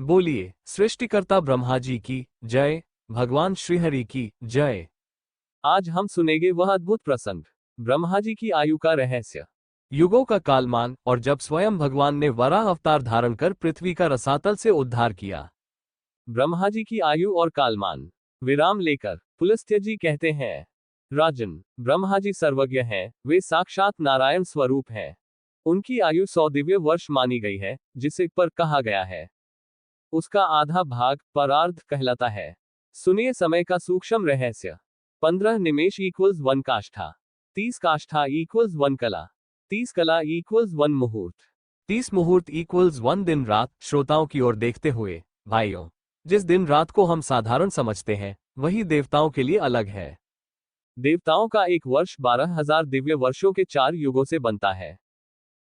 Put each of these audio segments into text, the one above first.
बोलिए सृष्टिकर्ता ब्रह्मा जी की जय, भगवान श्रीहरि की जय। आज हम सुनेंगे वह अद्भुत प्रसंग, ब्रह्मा जी की आयु का रहस्य। युगों का कालमान और जब स्वयं भगवान ने वराह अवतार धारण कर पृथ्वी का रसातल से उद्धार किया। ब्रह्मा जी की आयु और कालमान। विराम लेकर पुलस्त्य जी कहते हैं, राजन, ब्रह्मा जी सर्वज्ञ हैं, वे साक्षात नारायण स्वरूप हैं। उनकी आयु 100 दिव्य वर्ष मानी गई है, जिसे पर कहा गया है। उसका आधा भाग परार्ध कहलाता है। सुनिए समय का सूक्ष्म रहस्य। 15 निमेष इक्वल्स 1 काष्ठा, 30 काष्ठा इक्वल्स 1 कला, 30 कला इक्वल्स 1 मुहूर्त, 30 मुहूर्त इक्वल्स 1 दिन रात। श्रोताओं की ओर देखते हुए, भाइयों, जिस दिन रात को हम साधारण समझते हैं वही देवताओं के लिए अलग है। देवताओं का एक वर्ष 12,000 दिव्य वर्षों के 4 युगों से बनता है।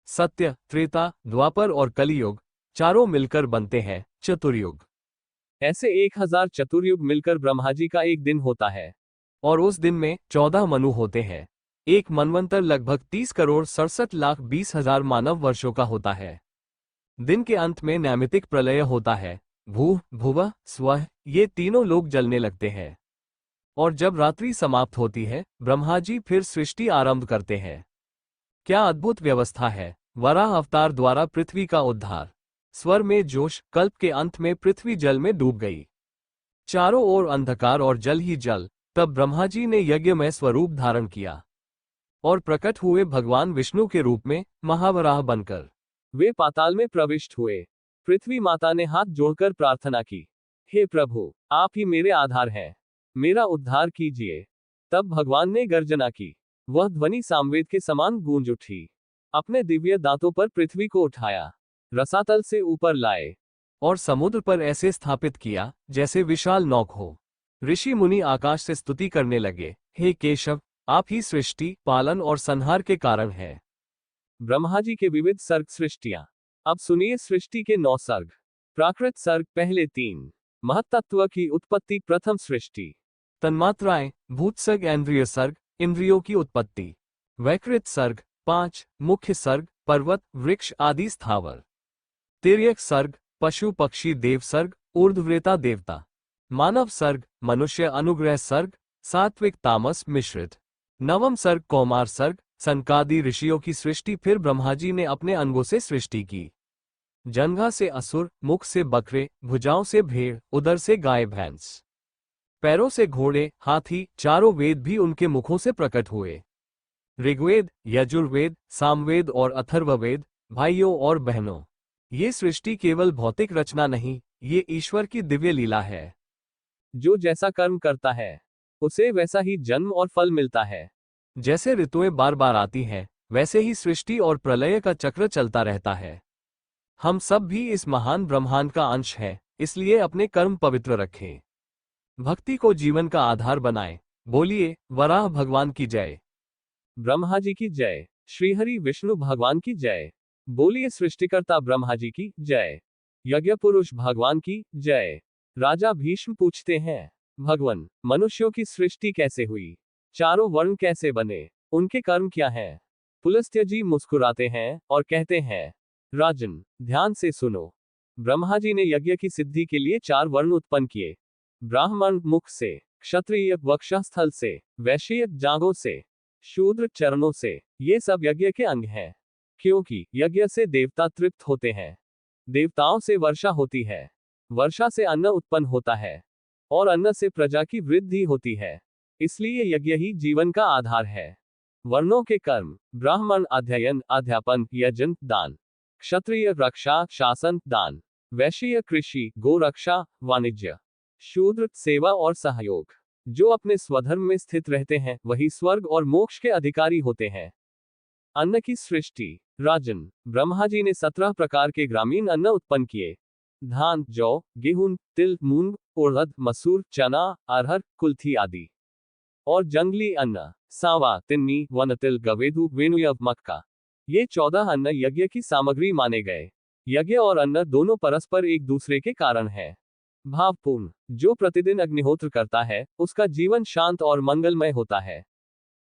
सत्य, त्रेता, द्वापर और कलियुग चारों मिलकर बनते हैं चतुर्युग। ऐसे 1000 चतुर्युग मिलकर ब्रह्मा जी का एक दिन होता है। और उस दिन में 14 मनु होते हैं। एक मनवंतर लगभग 30 करोड़ 67 लाख 20 हजार मानव वर्षों का होता है। दिन के अंत में नैमितिक प्रलय होता है। भू, भुवः, स्वः ये तीनों लोग जलने लगते हैं। और जब रात्रि समाप्त होती है, ब्रह्मा जी फिर सृष्टि आरंभ करते हैं। क्या अद्भुत व्यवस्था है। वराह अवतार द्वारा पृथ्वी का उद्धार। स्वर में जोश। कल्प के अंत में पृथ्वी जल में डूब गई। चारों ओर अंधकार और जल ही जल। तब ब्रह्मा जी ने यज्ञमय स्वरूप धारण किया और प्रकट हुए भगवान विष्णु के रूप में महावराह बनकर। वे पाताल में प्रविष्ट हुए। पृथ्वी माता ने हाथ जोड़कर प्रार्थना की, हे प्रभु, आप ही मेरे आधार हैं, मेरा उद्धार कीजिए। तब भगवान ने गर्जना की। वह ध्वनि सामवेद के समान गूंज उठी। अपने दिव्य दांतों पर पृथ्वी को उठाया, रसातल से ऊपर लाए और समुद्र पर ऐसे स्थापित किया जैसे विशाल नौक हो। ऋषि मुनि आकाश से स्तुति करने लगे, हे केशव, आप ही सृष्टि, पालन और संहार के कारण हैं। ब्रह्मा जी के विविध सर्ग सृष्टियां। अब सुनिए सृष्टि के 9 सर्ग। प्राकृत सर्ग पहले 3। महत्तत्व की उत्पत्ति प्रथम सृष्टि। तन्मात्राएं भूत सर्ग इंद्रिय सर्ग इंद्रियों की उत्पत्ति। वैकृत सर्ग 5 मुख्य सर्ग पर्वत वृक्ष आदि स्थावर। तिर्यक सर्ग पशु पक्षी देव सर्ग ऊर्ध्वरेता देवता। मानव सर्ग मनुष्य अनुग्रह सर्ग सात्विक तामस मिश्रित। नवम सर्ग कौमार सर्ग सनकादि ऋषियों की सृष्टि। फिर ब्रह्मा जी ने अपने अंगों से सृष्टि की। जंघा से असुर, मुख से बकरे, भुजाओं से भेड़, उदर से गाय भैंस, पैरों से घोड़े हाथी। चारों वेद भी उनके मुखों से प्रकट हुए। ऋग्वेद, यजुर्वेद, सामवेद और अथर्ववेद। भाइयों और बहनों, ये सृष्टि केवल भौतिक रचना नहीं, ये ईश्वर की दिव्य लीला है। जो जैसा कर्म करता है, उसे वैसा ही जन्म और फल मिलता है। जैसे ऋतुएं बार बार आती हैं, वैसे ही सृष्टि और प्रलय का चक्र चलता रहता है। हम सब भी इस महान ब्रह्मांड का अंश हैं, इसलिए अपने कर्म पवित्र रखें। भक्ति को जीवन का आधार बनाएं। बोलिए वराह भगवान की जय। ब्रह्मा जी की जय। श्रीहरि विष्णु भगवान की जय। बोलिए सृष्टिकर्ता ब्रह्मा जी की जय। यज्ञ पुरुष भगवान की जय। राजा भीष्म पूछते हैं, भगवान, मनुष्यों की सृष्टि कैसे हुई? चारों वर्ण कैसे बने? उनके कर्म क्या हैं? पुलस्त्य जी मुस्कुराते हैं और कहते हैं, राजन, ध्यान से सुनो। ब्रह्मा जी ने यज्ञ की सिद्धि के लिए 4 वर्ण उत्पन्न किए। ब्राह्मण मुख से, क्षत्रिय वक्षस्थल से, वैश्य जांघों से, शूद्र चरणों से। ये सब यज्ञ के अंग हैं। क्योंकि यज्ञ से देवता तृप्त होते हैं। देवताओं से वर्षा होती है। वर्षा से अन्न उत्पन्न होता है और अन्न से प्रजा की वृद्धि होती है। इसलिए यज्ञ ही जीवन का आधार है। वर्णों के कर्म, ब्राह्मण अध्ययन अध्यापन यजन दान, क्षत्रिय रक्षा शासन दान, वैश्य कृषि गो रक्षा वाणिज्य, शूद्र सेवा और सहयोग। जो अपने स्वधर्म में स्थित रहते हैं वही स्वर्ग और मोक्ष के अधिकारी होते हैं। अन्न की सृष्टि। राजन, ब्रह्मा जी ने 17 प्रकार के ग्रामीण अन्न उत्पन्न किए। धान, जौ, गेहूं, तिल, मूंग, उड़द, मसूर, चना, अरहर, कुल्थी आदि। और जंगली अन्न, सांवा, तिन्नी, वनतिल, गवेदु, वेणुयव, मक्का। ये 14 अन्न यज्ञ की सामग्री माने गए। यज्ञ और अन्न दोनों परस्पर एक दूसरे के कारण हैं। भावपूर्ण। जो प्रतिदिन अग्निहोत्र करता है, उसका जीवन शांत और मंगलमय होता है।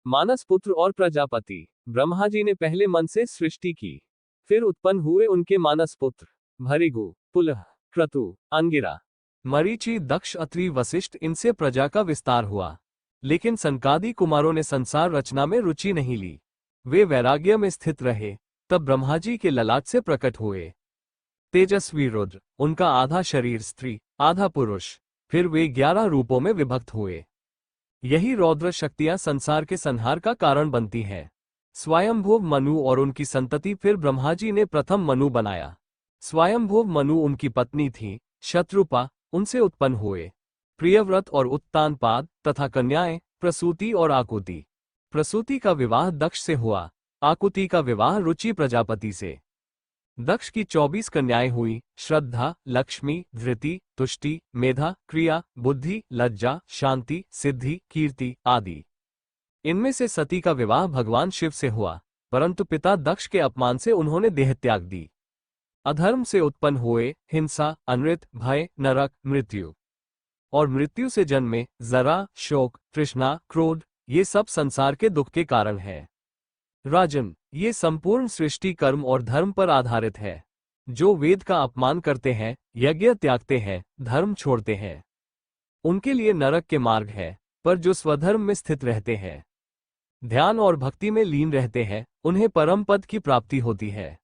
मानस पुत्र और प्रजापति। ब्रह्मा जी ने पहले मन से सृष्टि की, फिर उत्पन्न हुए उनके मानस पुत्र भृगु, पुलह, क्रतु, अंगिरा, मरीचि, दक्ष, अत्रि, वशिष्ठ, इनसे प्रजा का विस्तार हुआ। लेकिन सनकादि कुमारों ने संसार रचना में रुचि नहीं ली। वे वैराग्य में स्थित रहे। तब ब्रह्माजी के ललाट से प्रकट हुए तेजस्वी रुद्र। उनका आधा शरीर स्त्री, आधा पुरुष। फिर वे 11 रूपों में विभक्त हुए। यही रौद्र शक्तियां संसार के संहार का कारण बनती हैं। स्वयंभुव मनु और उनकी संतति। फिर ब्रह्माजी ने प्रथम मनु बनाया। स्वयंभुव मनु उनकी पत्नी थी शत्रुपा, उनसे उत्पन्न हुए प्रियव्रत और उत्तानपाद तथा कन्याएं प्रसूति और आकुति। प्रसूति का विवाह दक्ष से हुआ, आकुति का विवाह रुचि प्रजापति से। दक्ष की 24 कन्याएं हुई, श्रद्धा, लक्ष्मी, धृति, तुष्टि, मेधा, क्रिया, बुद्धि, लज्जा, शांति, सिद्धि, कीर्ति आदि। इनमें से सती का विवाह भगवान शिव से हुआ, परंतु पिता दक्ष के अपमान से उन्होंने देह त्याग दी। अधर्म से उत्पन्न हुए हिंसा, अनृत, भय, नरक, मृत्यु। और मृत्यु से जन्मे जरा, शोक, तृष्णा, क्रोध, ये सब संसार के दुख के कारण है। राजन, ये संपूर्ण सृष्टि कर्म और धर्म पर आधारित है। जो वेद का अपमान करते हैं, यज्ञ त्यागते हैं, धर्म छोड़ते हैं, उनके लिए नरक के मार्ग है। पर जो स्वधर्म में स्थित रहते हैं, ध्यान और भक्ति में लीन रहते हैं, उन्हें परम पद की प्राप्ति होती है।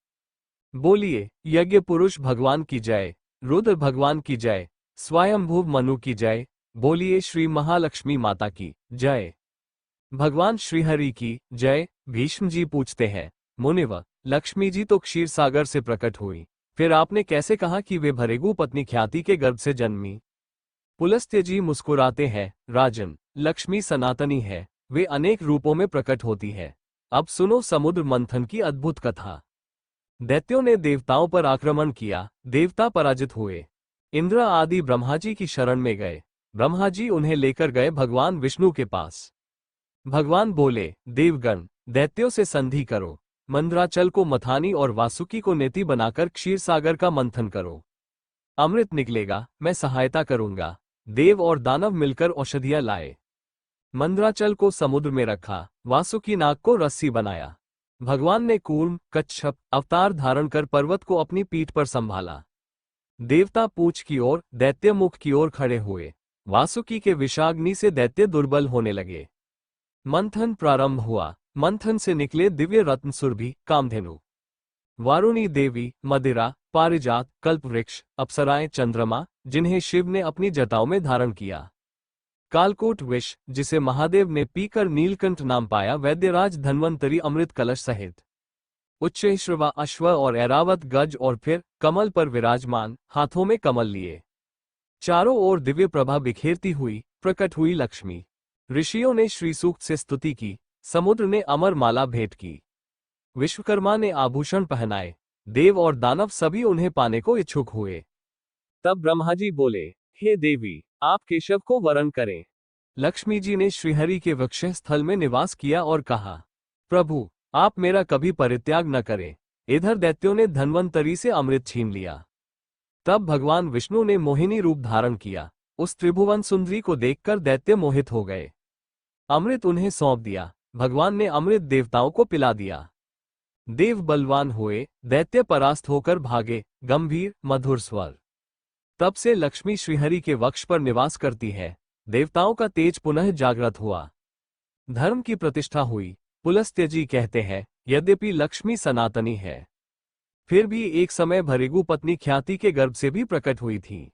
बोलिए यज्ञ पुरुष भगवान की जय, रुद्र भगवान की जय, स्वयंभुव मनु की जय। बोलिए श्री महालक्ष्मी माता की जय, भगवान श्रीहरि की जय। भीष्म जी पूछते हैं, मुनिव, लक्ष्मी जी तो क्षीर सागर से प्रकट हुई, फिर आपने कैसे कहा कि वे भरेगु पत्नी ख्याति के गर्भ से जन्मी? पुलस्त्य जी मुस्कुराते हैं, राजन, लक्ष्मी सनातनी है, वे अनेक रूपों में प्रकट होती है। अब सुनो समुद्र मंथन की अद्भुत कथा। दैत्यों ने देवताओं पर आक्रमण किया, देवता पराजित हुए। इंद्र आदि ब्रह्माजी की शरण में गए। ब्रह्माजी उन्हें लेकर गए भगवान विष्णु के पास। भगवान बोले, देवगण, दैत्यों से संधि करो, मंद्राचल को मथानी और वासुकी को नेति बनाकर क्षीर सागर का मंथन करो। अमृत निकलेगा, मैं सहायता करूंगा। देव और दानव मिलकर औषधियां लाए। मंद्राचल को समुद्र में रखा, वासुकी नाग को रस्सी बनाया। भगवान ने कूर्म, कच्छप अवतार धारण कर पर्वत को अपनी पीठ पर संभाला। देवता पूंछ की ओर, दैत्य मुख की ओर खड़े हुए। वासुकी के विषाग्नि से दैत्य दुर्बल होने लगे। मंथन प्रारंभ हुआ। मंथन से निकले दिव्य रत्न, सुरभि, कामधेनु, वारुणी देवी, मदिरा, पारिजात, कल्पवृक्ष, अप्सराएं, चंद्रमा, जिन्हें शिव ने अपनी जटाओं में धारण किया। कालकूट विष, जिसे महादेव ने पीकर नीलकंठ नाम पाया। वैद्यराज धन्वंतरी अमृत कलश सहित। उच्चैश्रवा अश्व और ऐरावत गज, और फिर कमल पर विराजमान, हाथों में कमल लिए। चारों ओर दिव्य प्रभा बिखेरती हुई प्रकट हुई लक्ष्मी। ऋषियों ने श्री सूक्त से स्तुति की। समुद्र ने अमर माला भेंट की। विश्वकर्मा ने आभूषण पहनाए। देव और दानव सभी उन्हें पाने को इच्छुक हुए। तब ब्रह्माजी बोले, हे देवी, आप केशव को वरण करें। लक्ष्मी जी ने श्रीहरि के वक्ष स्थल में निवास किया और कहा, प्रभु, आप मेरा कभी परित्याग न करें। इधर दैत्यों ने धन्वंतरी से अमृत छीन लिया। तब भगवान विष्णु ने मोहिनी रूप धारण किया। उस त्रिभुवन सुंदरी को देखकर दैत्य मोहित हो गए। अमृत उन्हें सौंप दिया। भगवान ने अमृत देवताओं को पिला दिया। देव बलवान हुए, दैत्य परास्त होकर भागे। गंभीर मधुर स्वर। तब से लक्ष्मी श्रीहरि के वक्ष पर निवास करती है। देवताओं का तेज पुनः जागृत हुआ। धर्म की प्रतिष्ठा हुई। पुलस्त्य जी कहते हैं, यद्यपि लक्ष्मी सनातनी है, फिर भी एक समय भरेगु पत्नी ख्याति के गर्भ से भी प्रकट हुई थी।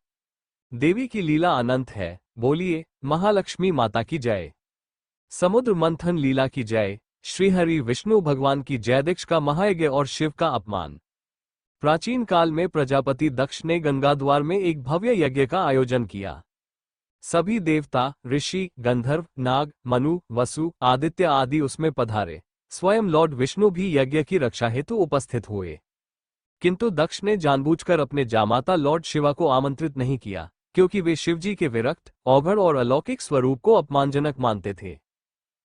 देवी की लीला अनंत है। बोलिए महालक्ष्मी माता की जय। समुद्र मंथन लीला की जय। श्रीहरि विष्णु भगवान की जय। दक्ष का महायज्ञ और शिव का अपमान। प्राचीन काल में प्रजापति दक्ष ने गंगाद्वार में एक भव्य यज्ञ का आयोजन किया। सभी देवता, ऋषि, गंधर्व, नाग, मनु, वसु, आदित्य आदि उसमें पधारे। स्वयं लॉर्ड विष्णु भी यज्ञ की रक्षा हेतु उपस्थित हुए। किंतु दक्ष ने जानबूझकर अपने जामाता लॉर्ड शिवा को आमंत्रित नहीं किया, क्योंकि वे शिवजी के विरक्त, औघड़ और अलौकिक स्वरूप को अपमानजनक मानते थे।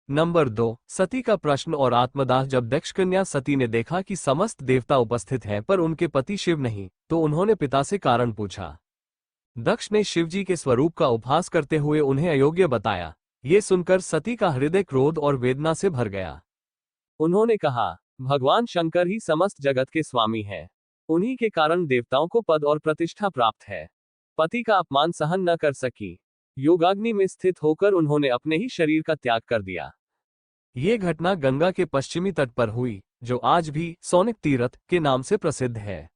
नंबर 2, सती का प्रश्न और आत्मदाह। जब दक्ष कन्या सती ने देखा कि समस्त देवता उपस्थित हैं पर उनके पति शिव नहीं, तो उन्होंने पिता से कारण पूछा। दक्ष ने शिवजी के स्वरूप का उपहास करते हुए उन्हें अयोग्य बताया। ये सुनकर सती का हृदय क्रोध और वेदना से भर गया। उन्होंने कहा, भगवान शंकर ही समस्त जगत के स्वामी हैं। उन्हीं के कारण देवताओं को पद और प्रतिष्ठा प्राप्त है। पति का अपमान सहन न कर सकी, योगाग्नि में स्थित होकर उन्होंने अपने ही शरीर का त्याग कर दिया। ये घटना गंगा के पश्चिमी तट पर हुई, जो आज भी सौनिक तीर्थ के नाम से प्रसिद्ध है।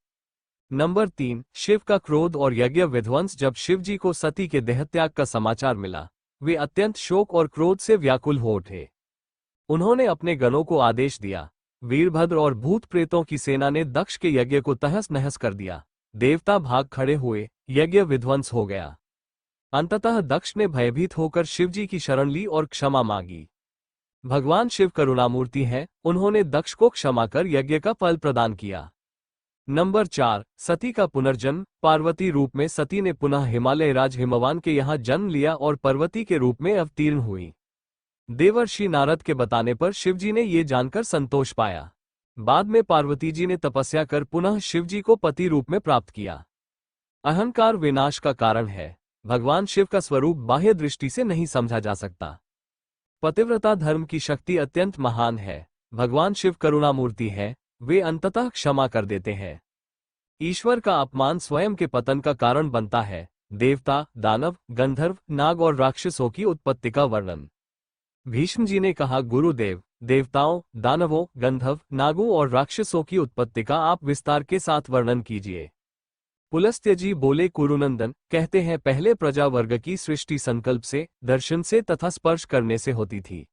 नंबर 3, शिव का क्रोध और यज्ञ विध्वंस। जब शिव जी को सती के देहत्याग का समाचार मिला, वे अत्यंत शोक और क्रोध से व्याकुल हो उठे। उन्होंने अपने गणों को आदेश दिया। वीरभद्र और भूत प्रेतों की सेना ने दक्ष के यज्ञ को तहस नहस कर दिया। देवता भाग खड़े हुए, यज्ञ विध्वंस हो गया। अंततः दक्ष ने भयभीत होकर शिव जी की शरण ली और क्षमा मांगी। भगवान शिव करुणामूर्ति हैं, उन्होंने दक्ष को क्षमा कर यज्ञ का फल प्रदान किया। नंबर 4, सती का पुनर्जन्म। पार्वती रूप में सती ने पुनः हिमालय राज हिमवान के यहाँ जन्म लिया और पार्वती के रूप में अवतीर्ण हुई। देवर्षि नारद के बताने पर शिवजी ने ये जानकर संतोष पाया। बाद में पार्वती जी ने तपस्या कर पुनः शिवजी को पति रूप में प्राप्त किया। अहंकार विनाश का कारण है। भगवान शिव का स्वरूप बाह्य दृष्टि से नहीं समझा जा सकता। पतिव्रता धर्म की शक्ति अत्यंत महान है। भगवान शिव करुणामूर्ति है, वे अंततः क्षमा कर देते हैं। ईश्वर का अपमान स्वयं के पतन का कारण बनता है। देवता, दानव, गंधर्व, नाग और राक्षसों की उत्पत्ति का वर्णन। भीष्म जी ने कहा, गुरुदेव, देवताओं, दानवों, गंधर्व, नागों और राक्षसों की उत्पत्ति का आप विस्तार के साथ वर्णन कीजिए। पुलस्त्य जी बोले, कुरुनंदन, कहते हैं पहले प्रजा वर्ग की सृष्टि संकल्प से, दर्शन से तथा स्पर्श करने से होती थी,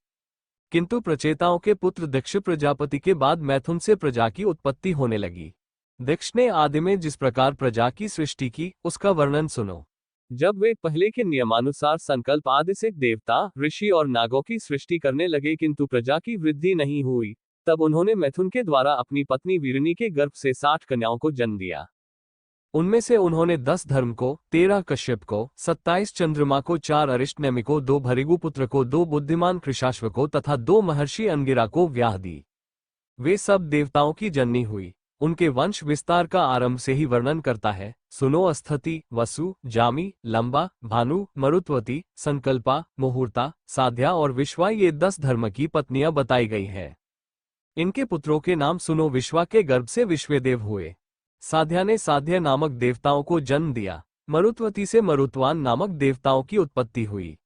किंतु प्रचेताओं के पुत्र दक्ष प्रजापति के बाद मैथुन से प्रजा की उत्पत्ति होने लगी। दक्ष ने आदि में जिस प्रकार प्रजा की सृष्टि की, उसका वर्णन सुनो। जब वे पहले के नियमानुसार संकल्प आदि से देवता, ऋषि और नागों की सृष्टि करने लगे, किंतु प्रजा की वृद्धि नहीं हुई, तब उन्होंने मैथुन के द्वारा अपनी पत्नी वीरनी के गर्भ से 60 कन्याओं को जन्म दिया। उनमें से उन्होंने 10 धर्म को, 13 कश्यप को, 27 चंद्रमा को, 4 अरिष्टनेमि को, 2 भृगुपुत्र को, 2 बुद्धिमान कृशाश्व को तथा 2 महर्षि अंगिरा को ब्याह दी। वे सब देवताओं की जननी हुई। उनके वंश विस्तार का आरंभ से ही वर्णन करता है। सुनो, अस्थति, वसु, जामी, लंबा, भानु, मरुत्वती, संकल्पा, मुहूर्ता, साध्या और विश्वा, ये 10 धर्म की पत्नियां बताई गई हैं। इनके पुत्रों के नाम सुनो। विश्वा के गर्भ से विश्वेदेव हुए। साध्या ने साध्य नामक देवताओं को जन्म दिया। मरुत्वती से मरुत्वान नामक देवताओं की उत्पत्ति हुई।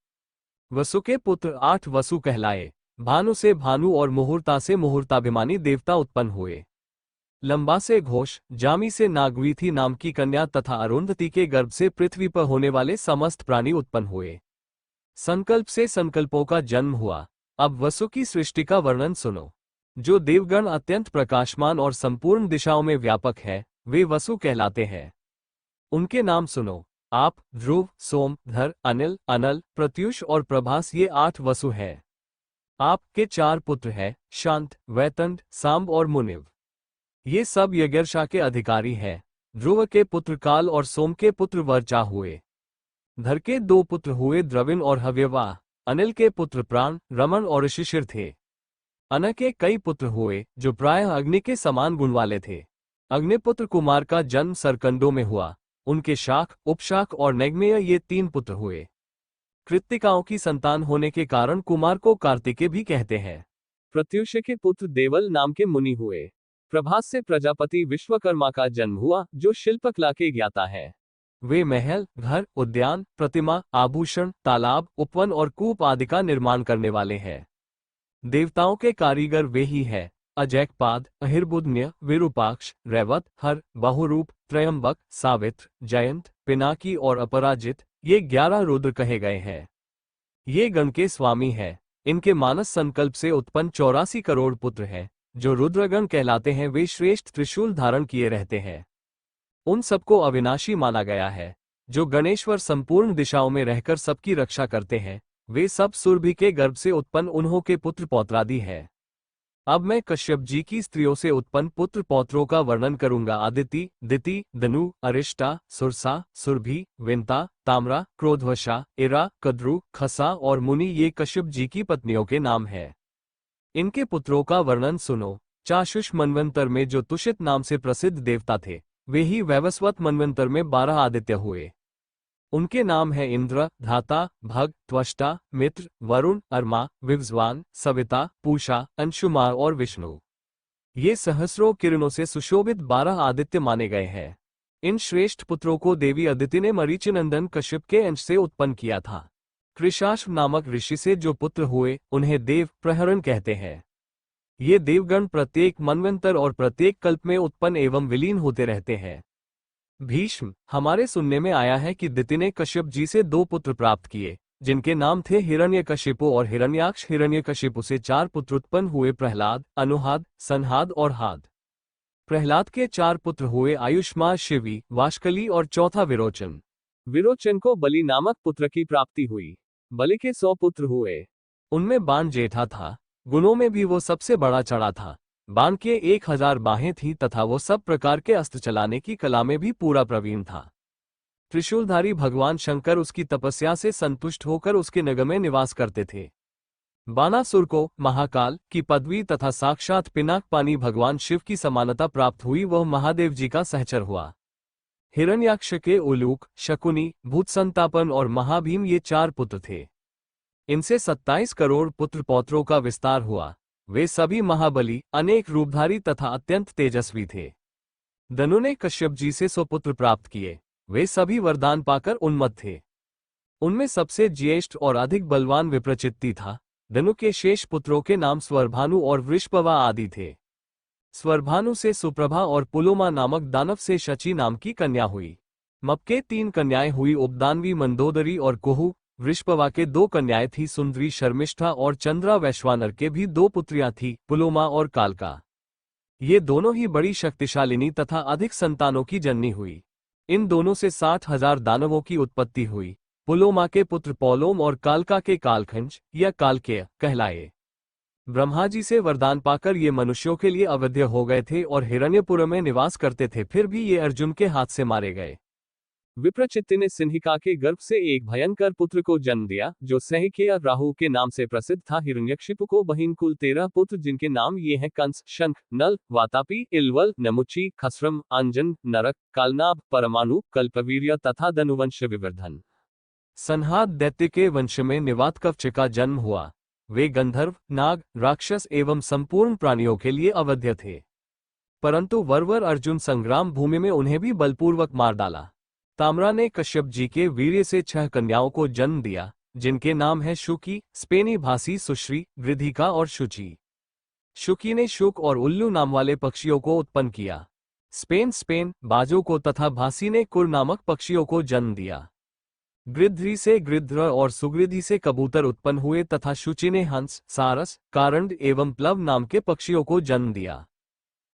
वसु के पुत्र 8 वसु कहलाए। भानु से भानु और मुहूर्ता से मुहूर्ताभिमानी देवता उत्पन्न हुए। लंबा से घोष, जामी से नागवीथी नाम की कन्या तथा अरुंधति के गर्भ से पृथ्वी पर होने वाले समस्त प्राणी उत्पन्न हुए। संकल्प से संकल्पों का जन्म हुआ। अब वसु की सृष्टि का वर्णन सुनो। जो देवगण अत्यंत प्रकाशमान और संपूर्ण दिशाओं में व्यापक है, वे वसु कहलाते हैं। उनके नाम सुनो। आप, ध्रुव, सोम, धर, अनिल, अनल, प्रत्युष और प्रभास, ये 8 वसु हैं। आप के 4 पुत्र हैं, शांत, वैतंड, सांब और मुनिव। ये सब यज्ञर्षा के अधिकारी हैं। ध्रुव के पुत्र काल और सोम के पुत्र वर्चा हुए। धर के 2 पुत्र हुए, द्रविण और हव्यवाह। अनिल के पुत्र प्राण, रमण और शिशिर थे। अन के कई पुत्र हुए, जो प्रायः अग्नि के समान गुण वाले थे। अग्निपुत्र कुमार का जन्म सरकंडों में हुआ। उनके शाख, उपशाख और नैगमेय, ये 3 पुत्र हुए। कृत्तिकाओं की संतान होने के कारण कुमार को कार्तिकेय भी कहते हैं। प्रत्युष के पुत्र देवल नाम के मुनि हुए। प्रभास से प्रजापति विश्वकर्मा का जन्म हुआ, जो शिल्पकला के ज्ञाता है। वे महल, घर, उद्यान, प्रतिमा, आभूषण, तालाब, उपवन और कूप आदि का निर्माण करने वाले हैं। देवताओं के कारीगर वे ही हैं। अजैकपाद, अहिर्बुद्न्य, विरूपाक्ष, रैवत, हर, बहुरूप, त्रयंबक, सावित्र, जयंत, पिनाकी और अपराजित, ये 11 रुद्र कहे गए हैं। ये गण के स्वामी हैं। इनके मानस संकल्प से उत्पन्न 84 करोड़ पुत्र हैं, जो रुद्रगण कहलाते हैं। वे श्रेष्ठ त्रिशूल धारण किए रहते हैं। उन सबको अविनाशी माना गया है। जो गणेश्वर संपूर्ण दिशाओं में रहकर सबकी रक्षा करते हैं, वे सब सुरभि के गर्भ से उत्पन्न उन्हों के पुत्र पौत्रादि हैं। अब मैं कश्यप जी की स्त्रियों से उत्पन्न पुत्र पौत्रों का वर्णन करूंगा। आदिति, दिति, दनु, अरिष्टा, सुरसा, सुरभि, विंता, ताम्रा, क्रोधवशा, इरा, कद्रु, खसा और मुनि, ये कश्यप जी की पत्नियों के नाम हैं। इनके पुत्रों का वर्णन सुनो। चाशुष मनवंतर में जो तुषित नाम से प्रसिद्ध देवता थे, वे ही वैवस्वत मनवंतर में 12 आदित्य हुए। उनके नाम हैं इंद्र, धाता, भग, त्वष्टा, मित्र, वरुण, अर्मा, विवस्वान, सविता, पूषा, अंशुमार और विष्णु। ये सहस्रों किरणों से सुशोभित 12 आदित्य माने गए हैं। इन श्रेष्ठ पुत्रों को देवी अदिति ने मरीचिनंदन कश्यप के अंश से उत्पन्न किया था। कृशाश्व नामक ऋषि से जो पुत्र हुए उन्हें देव प्रहरण कहते हैं। ये देवगण प्रत्येक मनवंतर और प्रत्येक कल्प में उत्पन्न एवं विलीन होते रहते हैं। भीष्म, हमारे सुनने में आया है कि दिति ने कश्यप जी से 2 पुत्र प्राप्त किए, जिनके नाम थे हिरण्यकशिपु और हिरण्याक्ष। हिरण्यकशिपु से 4 पुत्र उत्पन्न हुए, प्रहलाद, अनुहाद, संहाद और हाद। प्रहलाद के 4 पुत्र हुए, आयुष्मान, शिवी, वाशकली और चौथा विरोचन। विरोचन को बलि नामक पुत्र की प्राप्ति हुई। बलि के 100 पुत्र हुए। उनमें बाण जेठा था। गुणों में भी वो सबसे बड़ा चढ़ा था। बाण के 1000 बाहें थीं तथा वो सब प्रकार के अस्त्र चलाने की कला में भी पूरा प्रवीण था। त्रिशूलधारी भगवान शंकर उसकी तपस्या से संतुष्ट होकर उसके नगर में निवास करते थे। बानासुर को महाकाल की पदवी तथा साक्षात पिनाकपानी भगवान शिव की समानता प्राप्त हुई। वह महादेव जी का सहचर हुआ। हिरण्याक्ष के उलूक, शकुनी, भूतसंतापन और महाभीम ये 4 पुत्र थे। इनसे 27 करोड़ पुत्र पौत्रों का विस्तार हुआ। वे सभी महाबली, अनेक रूपधारी तथा अत्यंत तेजस्वी थे। धनु ने कश्यप जी से 100 पुत्र प्राप्त किए। वे सभी वरदान पाकर उन्मत्त थे। उनमें सबसे ज्येष्ठ और अधिक बलवान विप्रचित्ति था। धनु के शेष पुत्रों के नाम स्वरभानु और वृषपवा आदि थे। स्वरभानु से सुप्रभा और पुलोमा नामक दानव से शची नाम की कन्या हुई। मप के 3 कन्याएं हुई, उपदानवी, मंदोदरी और कुहू। वृषपवा के 2 कन्याएं थी, सुंदरी, शर्मिष्ठा और चंद्रा। वैश्वानर के भी 2 पुत्रियां थी, पुलोमा और कालका। ये दोनों ही बड़ी शक्तिशालिनी तथा अधिक संतानों की जननी हुई। इन दोनों से 60,000 दानवों की उत्पत्ति हुई। पुलोमा के पुत्र पौलोम और कालका के कालखंज या कालकेय कहलाए। ब्रह्मा जी से वरदान पाकर ये मनुष्यों के लिए अवध्य हो गए थे और हिरण्यपुर में निवास करते थे। फिर भी ये अर्जुन के हाथ से मारे गए। विप्रचित्ति ने सिंहिका के गर्भ से एक भयंकर पुत्र को जन्म दिया, जो सहिकेय राहु के नाम से प्रसिद्ध था। हिरण्यकशिपु को बहिन कुल 13 पुत्र, जिनके नाम ये हैं: कंस, शंख, नल, वातापी, इलवल, नमुची, खसरम, अंजन, नरक, कालनाभ, परमाणु, कल्पवीर्य तथा धनुवंश विवर्धन। संहाद दैत्य के वंश में निवातकवच का जन्म हुआ। वे गंधर्व, नाग, राक्षस एवं संपूर्ण प्राणियों के लिए अवध्य थे। परंतु वरवर अर्जुन संग्राम भूमि में उन्हें भी बलपूर्वक मार डाला। ताम्रा ने कश्यप जी के वीर्य से 6 कन्याओं को जन्म दिया, जिनके नाम हैं शुकी, स्पेनी भासी, सुश्री, गृधिका और शुचि। शुकी ने शुक और उल्लू नाम वाले पक्षियों को उत्पन्न किया। स्पेन बाजों को तथा भासी ने कुर नामक पक्षियों को जन्म दिया। गृध्री से गृध्र और सुगृधि से कबूतर उत्पन्न हुए तथा शुचि ने हंस, सारस, कारंड एवं प्लव नाम के पक्षियों को जन्म दिया।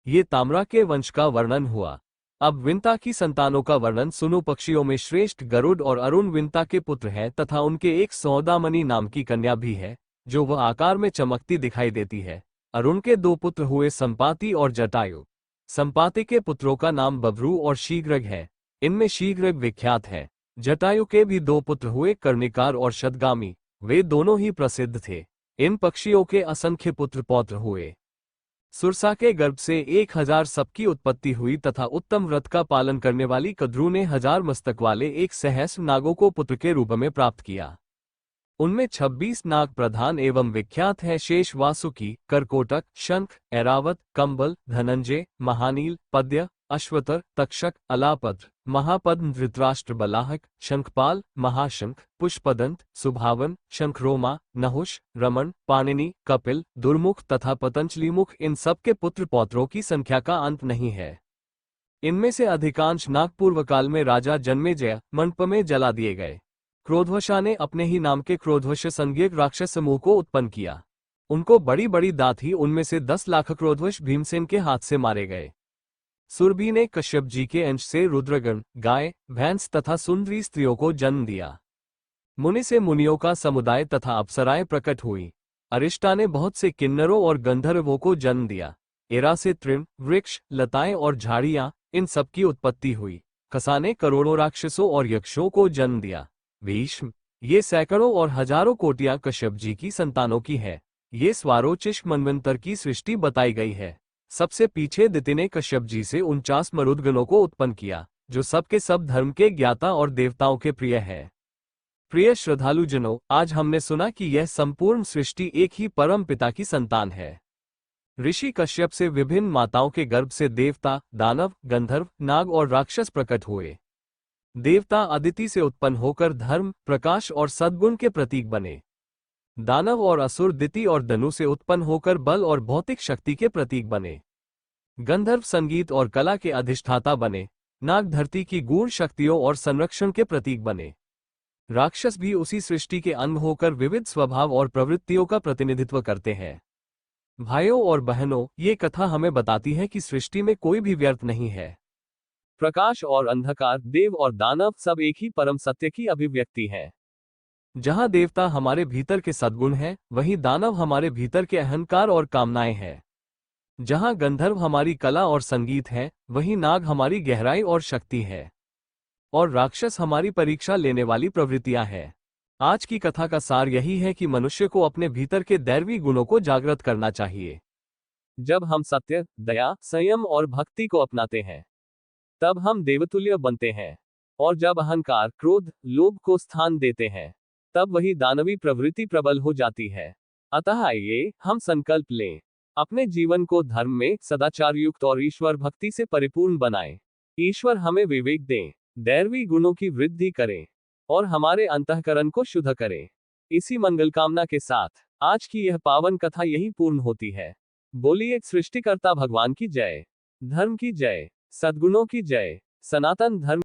ये ताम्रा के वंश का वर्णन हुआ। अब विंता की संतानों का वर्णन सुनो। पक्षियों में श्रेष्ठ गरुड़ और अरुण विंता के पुत्र हैं तथा उनके एक सौदामणि नाम की कन्या भी है, जो वह आकार में चमकती दिखाई देती है। अरुण के 2 पुत्र हुए, संपाति और जटायु। संपाति के पुत्रों का नाम बभ्रू और शीघ्रग है। इनमें शीघ्रग विख्यात है। जटायु के भी 2 पुत्र हुए, कर्णिकार और शतगामी। वे दोनों ही प्रसिद्ध थे। इन पक्षियों के असंख्य पुत्र पौत्र हुए। सुरसा के गर्भ से 1000 सबकी उत्पत्ति हुई तथा उत्तम व्रत का पालन करने वाली कद्रू ने 1000 मस्तक वाले 1 सहस्र नागों को पुत्र के रूप में प्राप्त किया। उनमें 26 नाग प्रधान एवं विख्यात है: शेष, वासुकी, करकोटक, शंख, ऐरावत, कंबल, धनंजय, महानील, पद्य, अश्वतर, तक्षक, अलापत्र, महापद्म, धृतराष्ट्र, बलाहक, शंखपाल, महाशंख, पुष्पदंत, सुभावन, शंखरोमा, नहुष, रमण, पाणिनि, कपिल, दुर्मुख तथा पतंजलिमुख। इन सब के पुत्र पौत्रों की संख्या का अंत नहीं है। इनमें से अधिकांश नाग पूर्व काल में राजा जन्मेजय मंडप में जला दिए गए। क्रोधवशा ने अपने ही नाम के क्रोधवश संज्ञक राक्षस समूह को उत्पन्न किया। उनको बड़ी बड़ी दांत थी। उनमें से 10 लाख क्रोधवश भीमसेन के हाथ से मारे गए। सुरभि ने कश्यप जी के अंश से रुद्रगण, गाय, भैंस तथा सुंदरी स्त्रियों को जन्म दिया। मुनि से मुनियों का समुदाय तथा अप्सराएं प्रकट हुई। अरिष्टा ने बहुत से किन्नरों और गंधर्वों को जन्म दिया। एरा से तृण, वृक्ष, लताएं और झाड़ियां, इन सबकी उत्पत्ति हुई। कसा ने करोड़ों राक्षसों और यक्षों को जन्म दिया। भीष्म, ये सैकड़ों और हजारों कोटियां कश्यप जी की संतानों की है। ये स्वारोचिष्ट मनवंतर की सृष्टि बताई गई है। सबसे पीछे दिति ने कश्यप जी से 49 मरुदगणों को उत्पन्न किया, जो सबके सब धर्म के ज्ञाता और देवताओं के प्रिय है। प्रिय श्रद्धालुजनों, आज हमने सुना कि यह संपूर्ण सृष्टि एक ही परम पिता की संतान है। ऋषि कश्यप से विभिन्न माताओं के गर्भ से देवता, दानव, गंधर्व, नाग और राक्षस प्रकट हुए। देवता अदिति से उत्पन्न होकर धर्म, प्रकाश और सद्गुण के प्रतीक बने। दानव और असुर दिति और धनु से उत्पन्न होकर बल और भौतिक शक्ति के प्रतीक बने। गंधर्व संगीत और कला के अधिष्ठाता बने। नाग धरती की गूढ़ शक्तियों और संरक्षण के प्रतीक बने। राक्षस भी उसी सृष्टि के अंग होकर विविध स्वभाव और प्रवृत्तियों का प्रतिनिधित्व करते हैं। भाइयों और बहनों, ये कथा हमें बताती है कि सृष्टि में कोई भी व्यर्थ नहीं है। प्रकाश और अंधकार, देव और दानव सब एक ही परम सत्य की अभिव्यक्ति है। जहां देवता हमारे भीतर के सद्गुण हैं, वहीं दानव हमारे भीतर के अहंकार और कामनाएं हैं। जहां गंधर्व हमारी कला और संगीत है, वहीं नाग हमारी गहराई और शक्ति है। और राक्षस हमारी परीक्षा लेने वाली प्रवृत्तियां हैं। आज की कथा का सार यही है कि मनुष्य को अपने भीतर के दैवी गुणों को जागृत करना चाहिए। जब हम सत्य, दया, संयम और भक्ति को अपनाते हैं, तब हम देवतुल्य बनते हैं। और जब अहंकार, क्रोध, लोभ को स्थान देते हैं, तब वही दानवी प्रवृत्ति प्रबल हो जाती है। अतः आइए हम संकल्प लें, अपने जीवन को धर्म में सदाचार युक्त और ईश्वर भक्ति से परिपूर्ण बनाएं। ईश्वर हमें विवेक दें, दैवी गुणों की वृद्धि करें और हमारे अंतःकरण को शुद्ध करें। इसी मंगल कामना के साथ आज की यह पावन कथा यही पूर्ण होती है। बोलिए सृष्टिकर्ता भगवान की जय, धर्म की जय, सद्गुणों की जय, सनातन धर्म